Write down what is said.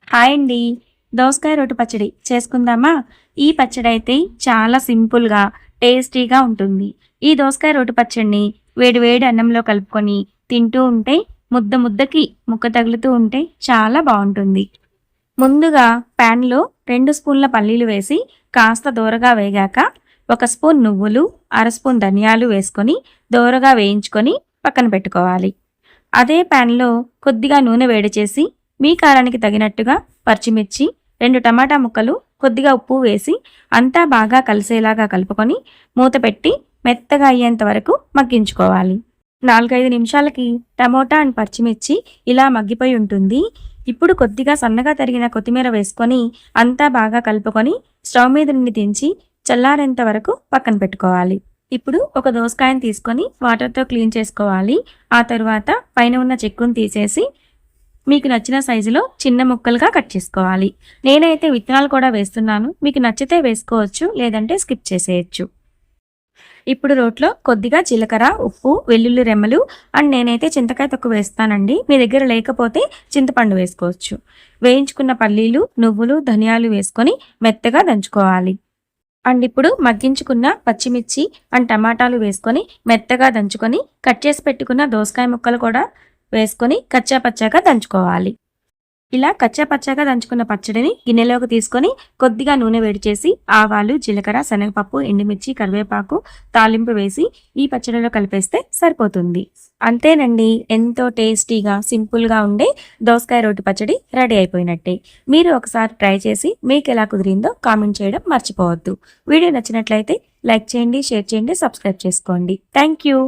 Hi అండి. దోసకాయ రోటి పచ్చడి చేసుకుందామా? ఈ పచ్చడి అయితే చాలా సింపుల్‌గా, టేస్టీగా ఉంటుంది. ఈ దోసకాయ రోటి పచ్చడిని వేడి వేడి అన్నంలో కలుపుకొని తింటూ ఉంటే ముద్ద ముద్దకి ముక్క తగులుతూ ఉంటే చాలా బావుంటుంది. ముందుగా ప్యాన్‌లో 2 స్పూన్ల పల్లీలు వేసి కాస్త దోరగా వేగాక, ఒక స్పూన్ నువ్వులు, అర స్పూన్ ధనియాలు వేసుకొని దోరగా వేయించుకొని పక్కన పెట్టుకోవాలి. అదే ప్యాన్‌లో కొద్దిగా నూనె వేడి చేసి మీ కారానికి తగినట్టుగా పచ్చిమిర్చి, 2 టమాటా ముక్కలు, కొద్దిగా ఉప్పు వేసి అంతా బాగా కలిసేలాగా కలుపుకొని మూత పెట్టి మెత్తగా అయ్యేంత వరకు మగ్గించుకోవాలి. 4, 5 నిమిషాలకి టమోటా అండ్ పచ్చిమిర్చి ఇలా మగ్గిపోయి ఉంటుంది. ఇప్పుడు కొద్దిగా సన్నగా తరిగిన కొత్తిమీర వేసుకొని అంతా బాగా కలుపుకొని స్టవ్ మీద నుండి దించి చల్లారేంత వరకు పక్కన పెట్టుకోవాలి. ఇప్పుడు ఒక దోసకాయని తీసుకొని వాటర్‌తో క్లీన్ చేసుకోవాలి. ఆ తరువాత పైన ఉన్న చెక్కుని తీసేసి మీకు నచ్చిన సైజులో చిన్న ముక్కలుగా కట్ చేసుకోవాలి. నేనైతే విత్తనాలు కూడా వేస్తున్నాను. మీకు నచ్చితే వేసుకోవచ్చు, లేదంటే స్కిప్ చేసేయొచ్చు. ఇప్పుడు రోట్లో కొద్దిగా జీలకర్ర, ఉప్పు, వెల్లుల్లి రెమ్మలు అండ్ నేనైతే చింతకాయ తొక్కు వేస్తానండి. మీ దగ్గర లేకపోతే చింతపండు వేసుకోవచ్చు. వేయించుకున్న పల్లీలు, నువ్వులు, ధనియాలు వేసుకొని మెత్తగా దంచుకోవాలి. అండ్ ఇప్పుడు మగ్గించుకున్న పచ్చిమిర్చి అండ్ టమాటాలు వేసుకొని మెత్తగా దంచుకొని కట్ చేసి పెట్టుకున్న దోసకాయ ముక్కలు కూడా వేసుకొని కచ్చా పచ్చాగా దంచుకోవాలి. ఇలా కచ్చా పచ్చాగా దంచుకున్న పచ్చడిని గిన్నెలోకి తీసుకొని కొద్దిగా నూనె వేడి చేసి ఆవాలు, జీలకర్ర, శనగపప్పు, ఎండుమిర్చి, కరివేపాకు తాలింపు వేసి ఈ పచ్చడిలో కలిపేస్తే సరిపోతుంది. అంతేనండి, ఎంతో టేస్టీగా సింపుల్గా ఉండే దోసకాయ రోటి పచ్చడి రెడీ అయిపోయినట్టే. మీరు ఒకసారి ట్రై చేసి మీకు ఎలా కుదిరిందో కామెంట్ చేయడం మర్చిపోవద్దు. వీడియో నచ్చినట్లయితే లైక్ చేయండి, షేర్ చేయండి, సబ్స్క్రైబ్ చేసుకోండి. Thank you.